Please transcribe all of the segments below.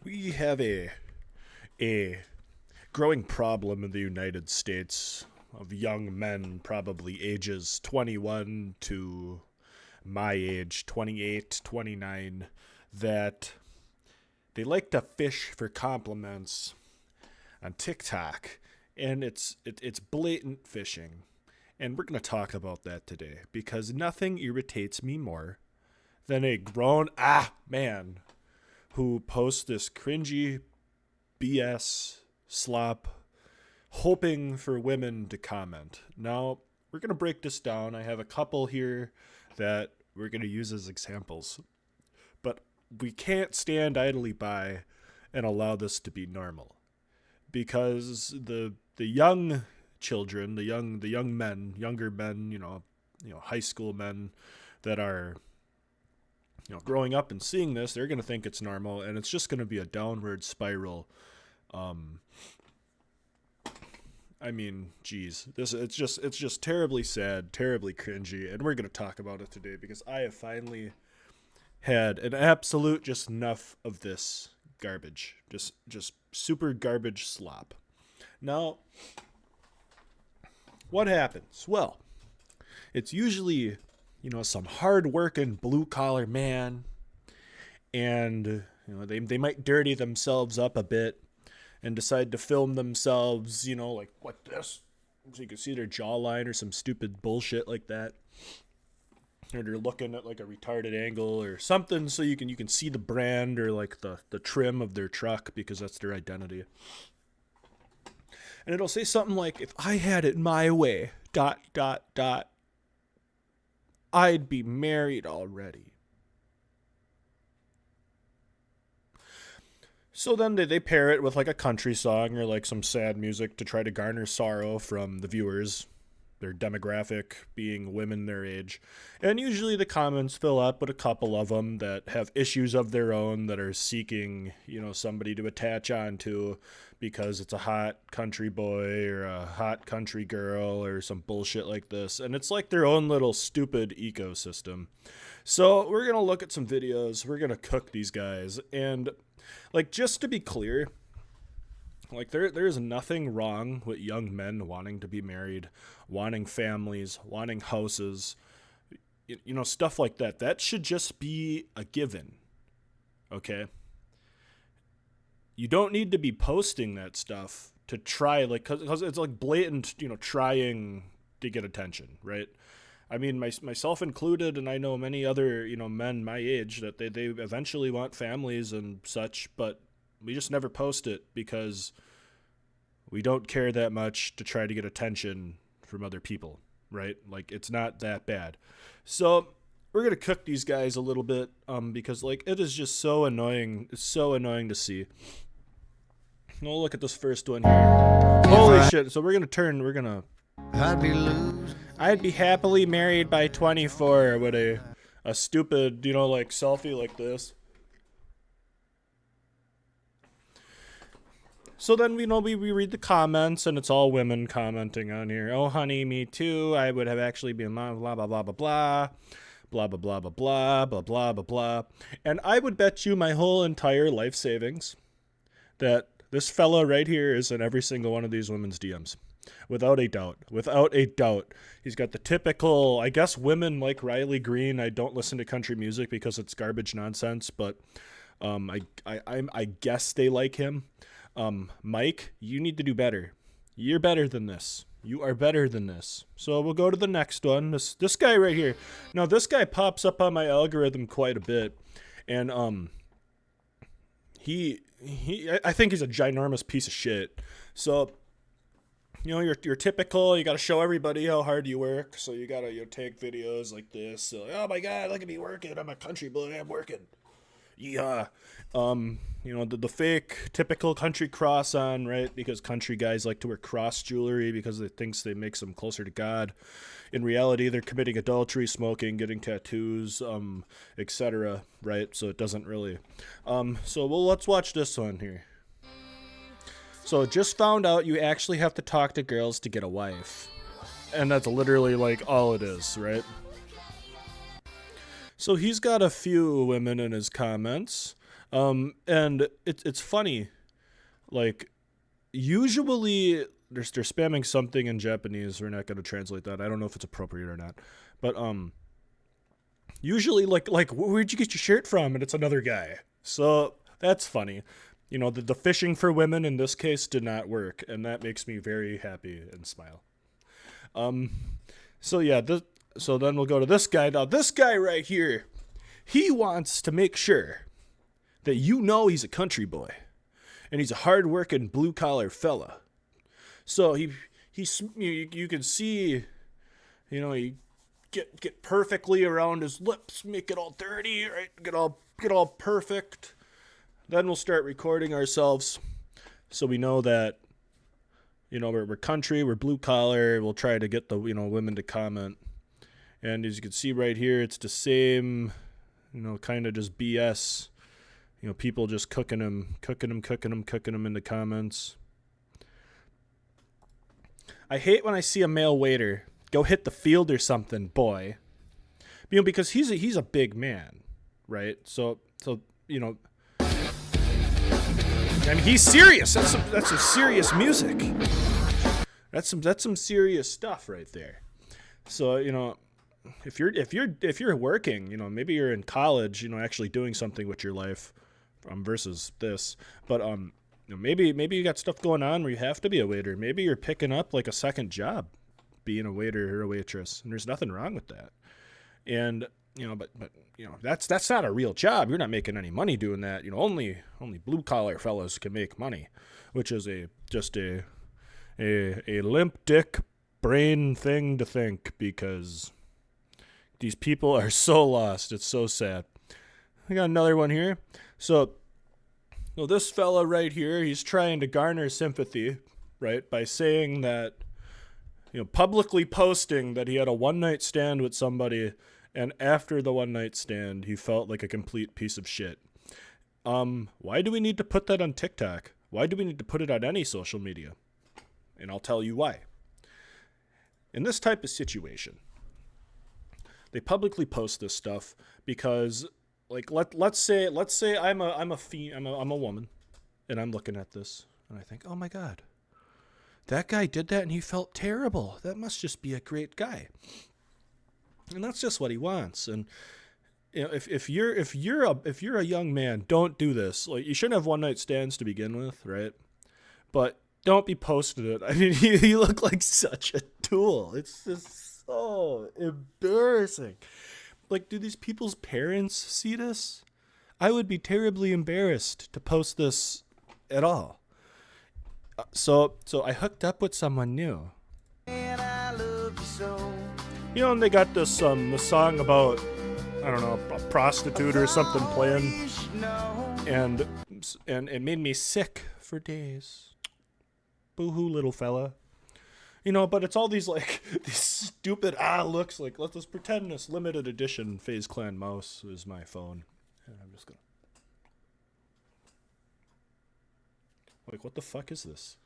We have a growing problem in the United States of young men, probably ages 21 to my age, 28, 29, that they like to fish for compliments on TikTok, and it's blatant fishing. And we're going to talk about that today because nothing irritates me more than a grown man who posts this cringy BS slop hoping for women to comment. Now, we're going to break this down. I have a couple here that we're going to use as examples. But we can't stand idly by and allow this to be normal. Because the young children, the young men, younger men, high school men that are growing up and seeing this, they're going to think it's normal, and it's just going to be a downward spiral. Um, I mean, geez, it's just terribly sad, terribly cringy, and we're going to talk about it today because I have finally had an absolute just enough of this garbage, just super garbage slop. Now, what happens? Well, it's usually some hard-working blue-collar man, and they might dirty themselves up a bit and decide to film themselves, like this, so you can see their jawline or some stupid bullshit like that. Or they're looking at like a retarded angle or something, so you can see the brand or like the trim of their truck because that's their identity. And it'll say something like, "If I had it my way, dot dot dot, I'd be married already." So then they pair it with like a country song or like some sad music to try to garner sorrow from the viewers, their demographic being women their age. And usually the comments fill up with a couple of them that have issues of their own that are seeking, somebody to attach onto because it's a hot country boy or a hot country girl or some bullshit like this. And it's like their own little stupid ecosystem. So we're going to look at some videos. We're going to cook these guys. And like, just to be clear, like there's nothing wrong with young men wanting to be married, wanting families, wanting houses, stuff like that. That should just be a given. Okay? You don't need to be posting that stuff to try, like, cause it's like blatant, trying to get attention, right? I mean, myself included, and I know many other, men my age that they eventually want families and such, but we just never post it because we don't care that much to try to get attention from other people, right? Like, it's not that bad. So we're going to cook these guys a little bit because, like, it is just so annoying. It's so annoying to see. We'll look at this first one here. Holy shit. So we're going to I'd be happily married by 24 with a stupid, like selfie like this. So then, we read the comments, and it's all women commenting on here. "Oh, honey, me too. I would have actually been blah, blah, blah, blah, blah, blah, blah, blah, blah, blah, blah, blah, blah, blah, blah." And I would bet you my whole entire life savings that this fella right here is in every single one of these women's DMs. Without a doubt. Without a doubt. He's got the typical, I guess women like Riley Green. I don't listen to country music because it's garbage nonsense, but I guess they like him. Mike, you need to do better. You're better than this. You are better than this. So we'll go to the next one. This guy right here. Now, this guy pops up on my algorithm quite a bit, and I think he's a ginormous piece of shit. So, you're typical. You got to show everybody how hard you work. So you got to take videos like this. So, "Oh my God, look at me working. I'm a country boy. I'm working." Yeah. The fake typical country cross on, right? Because country guys like to wear cross jewelry because it thinks they makes them closer to God. In reality, they're committing adultery, smoking, getting tattoos, etc., right? So it doesn't really. Let's watch this one here. So just found out you actually have to talk to girls to get a wife. And that's literally like all it is, right? So he's got a few women in his comments. And it's funny, like usually they're spamming something in Japanese. We're not going to translate that. I don't know if it's appropriate or not, but usually like where'd you get your shirt from? And it's another guy. So that's funny. You know, the fishing for women in this case did not work, and that makes me very happy and smile. Um, so yeah, so then we'll go to this guy. Now this guy right here, he wants to make sure that you know he's a country boy, and he's a hard-working blue-collar fella. So you can see, you know, he get perfectly around his lips, make it all dirty, right? Get all perfect. Then we'll start recording ourselves, so we know that, you know, we're country, we're blue collar. We'll try to get the, you know, women to comment, and as you can see right here, it's the same, you know, kind of just BS. You know, people just cooking them in the comments. I hate when I see a male waiter go hit the field or something, boy. You know, because he's a big man, right? So you know, I mean, he's serious. That's some serious music. That's some serious stuff right there. So, you know, if you're working, you know, maybe you're in college, you know, actually doing something with your life, versus this, but you know, maybe you got stuff going on where you have to be a waiter. Maybe you're picking up like a second job, being a waiter or a waitress, and there's nothing wrong with that. And you know, but you know, that's not a real job. You're not making any money doing that. You know, only blue collar fellas can make money, which is just a limp dick brain thing to think, because these people are so lost. It's so sad. I got another one here. So this fella right here, he's trying to garner sympathy, right, by saying that, you know, publicly posting that he had a one-night stand with somebody, and after the one-night stand, he felt like a complete piece of shit. Why do we need to put that on TikTok? Why do we need to put it on any social media? And I'll tell you why. In this type of situation, they publicly post this stuff because, like, let's say I'm a woman, and I'm looking at this and I think, oh my god, that guy did that and he felt terrible. That must just be a great guy. And that's just what he wants. And you know, if you're a young man, don't do this. Like, you shouldn't have one night stands to begin with, right? But don't be posting it. I mean, you look like such a tool. It's just so embarrassing. Like, do these people's parents see this? I would be terribly embarrassed to post this at all. So I hooked up with someone new. You know, and they got this the song about, I don't know, a prostitute or something playing, and it made me sick for days. Boo-hoo, little fella. You know, but it's all these, like, these stupid looks. Like, let's pretend this limited edition FaZe Clan mouse is my phone, and I'm just gonna, like, what the fuck is this?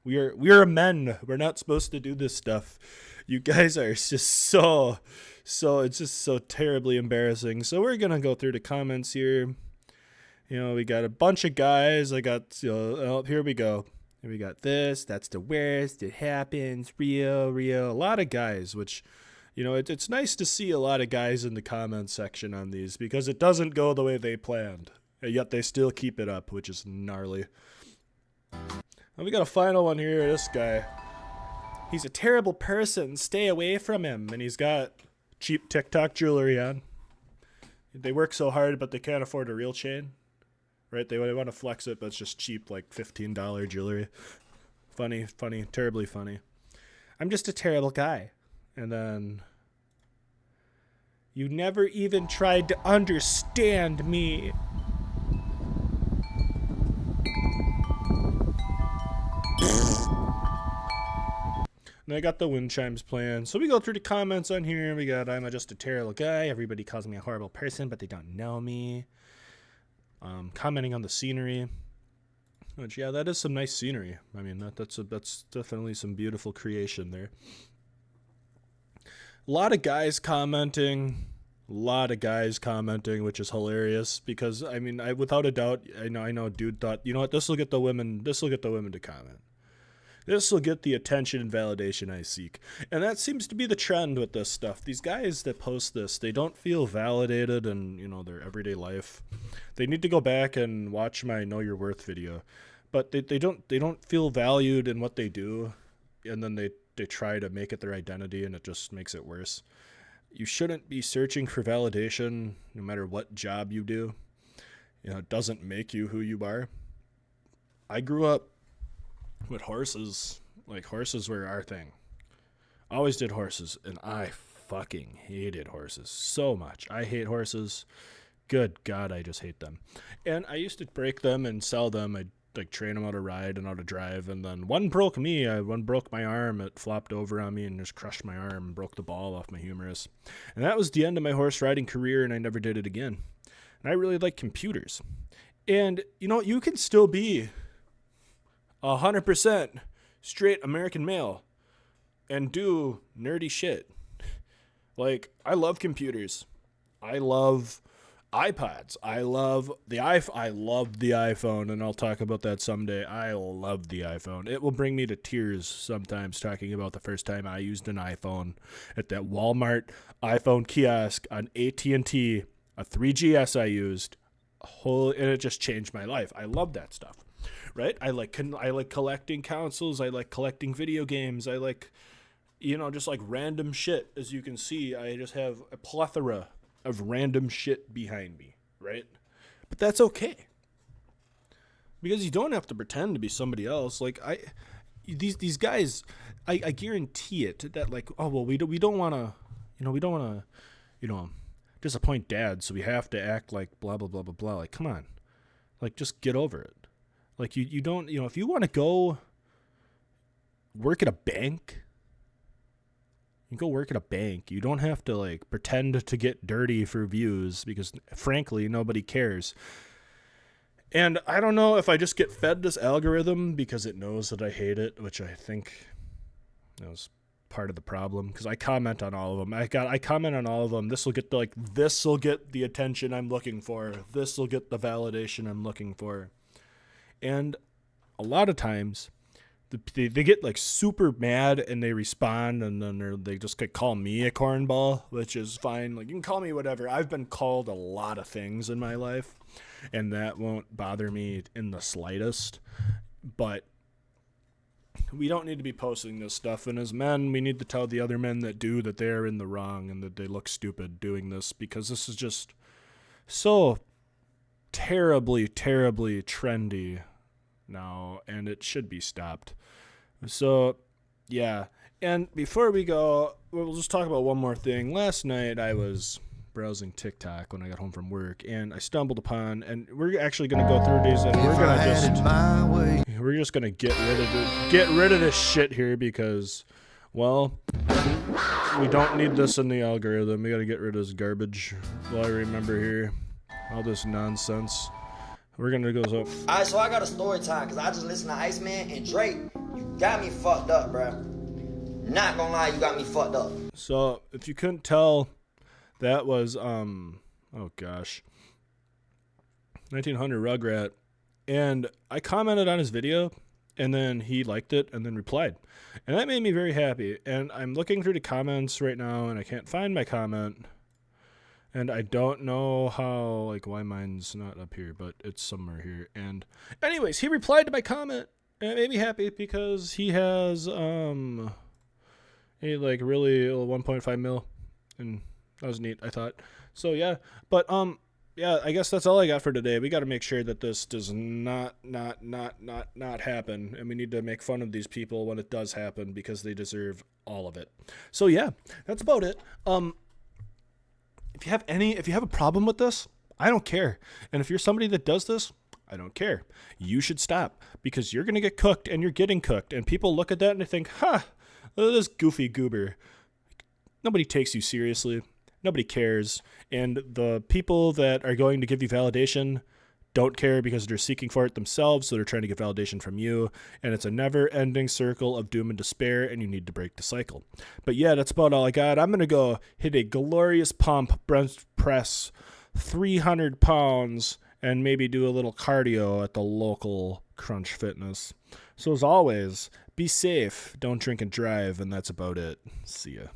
We are men. We're not supposed to do this stuff. You guys are just so it's just so terribly embarrassing. So we're gonna go through the comments here. You know, we got a bunch of guys. I got, you know, oh, here we go. Here we got this. That's the worst. It happens. Real. A lot of guys, which, you know, it's nice to see a lot of guys in the comment section on these, because it doesn't go the way they planned, and yet they still keep it up, which is gnarly. And we got a final one here. This guy, he's a terrible person. Stay away from him. And he's got cheap TikTok jewelry on. They work so hard, but they can't afford a real chain, right? They want to flex it, but it's just cheap, like $15 jewelry. Funny, terribly funny. I'm just a terrible guy. And then, you never even tried to understand me. And I got the wind chimes playing. So we go through the comments on here. We got, I'm just a terrible guy. Everybody calls me a horrible person, but they don't know me. Commenting on the scenery. Which, yeah, that is some nice scenery. I mean, that's definitely some beautiful creation there. A lot of guys commenting A lot of guys commenting, which is hilarious because I mean, I without a doubt, I know, dude thought, you know what, this will get the women to comment. This will get the attention and validation I seek. And that seems to be the trend with this stuff. These guys that post this, they don't feel validated in, their everyday life. They need to go back and watch my Know Your Worth video. But they don't feel valued in what they do, and then they try to make it their identity, and it just makes it worse. You shouldn't be searching for validation no matter what job you do. It doesn't make you who you are. I grew up with horses. Like, horses were our thing. Always did horses, and I fucking hated horses so much. I hate horses. Good God, I just hate them. And I used to break them and sell them. I'd train them how to ride and how to drive, and then one broke me. One broke my arm. It flopped over on me and just crushed my arm and broke the ball off my humerus. And that was the end of my horse riding career, and I never did it again. And I really like computers. And, you can still be 100% straight American male and do nerdy shit. Like, I love computers. I love iPods. I love the iPhone, and I'll talk about that someday. I love the iPhone. It will bring me to tears sometimes talking about the first time I used an iPhone at that Walmart iPhone kiosk on AT&T, a 3GS I used, and it just changed my life. I love that stuff. Right? I like collecting consoles. I like collecting video games. I like, just like random shit. As you can see, I just have a plethora of random shit behind me, right? But that's okay. Because you don't have to pretend to be somebody else. Like, these guys, I guarantee it that, like, oh, well, we don't want to, disappoint dad, so we have to act like blah, blah, blah, blah, blah. Like, come on. Like, just get over it. Like, you don't, if you want to go work at a bank, you can go work at a bank. You don't have to, like, pretend to get dirty for views because, frankly, nobody cares. And I don't know if I just get fed this algorithm because it knows that I hate it, which I think was part of the problem, because I comment on all of them. I comment on all of them. This will get the attention I'm looking for. This will get the validation I'm looking for. And a lot of times they get like super mad and they respond, and then they just call me a cornball, which is fine. Like, you can call me whatever. I've been called a lot of things in my life, and that won't bother me in the slightest. But we don't need to be posting this stuff. And as men, we need to tell the other men that do that they're in the wrong and that they look stupid doing this, because this is just so terribly, terribly trendy now, and it should be stopped. So, yeah. And before we go, we'll just talk about one more thing. Last night, I was browsing TikTok when I got home from work, and I stumbled upon, and we're actually going to go through these, and we're just going to get rid of this shit here because, well, we don't need this in the algorithm. We got to get rid of this garbage. Well, I remember here all this nonsense. We're going to go so. Alright, so I got a story time because I just listened to Iceman and Drake. You got me fucked up, bro. Not gonna lie, you got me fucked up. So, if you couldn't tell, that was, 1900 Rugrat. And I commented on his video, and then he liked it and then replied. And that made me very happy. And I'm looking through the comments right now, and I can't find my comment. And I don't know why mine's not up here, but it's somewhere here. And anyways, he replied to my comment, and it made me happy because he has, really 1.5 mil, and that was neat, I thought. So, yeah. But, yeah, I guess that's all I got for today. We got to make sure that this does not happen, and we need to make fun of these people when it does happen because they deserve all of it. So, yeah, that's about it. If you have a problem with this, I don't care. And if you're somebody that does this, I don't care. You should stop, because you're going to get cooked, and you're getting cooked. And people look at that and they think, look at this goofy goober. Nobody takes you seriously. Nobody cares. And the people that are going to give you validation don't care because they're seeking for it themselves, so they're trying to get validation from you, and it's a never-ending circle of doom and despair, and you need to break the cycle. But yeah, that's about all I got. I'm going to go hit a glorious pump, bench press 300 pounds, and maybe do a little cardio at the local Crunch Fitness. So as always, be safe, don't drink and drive, and that's about it. See ya.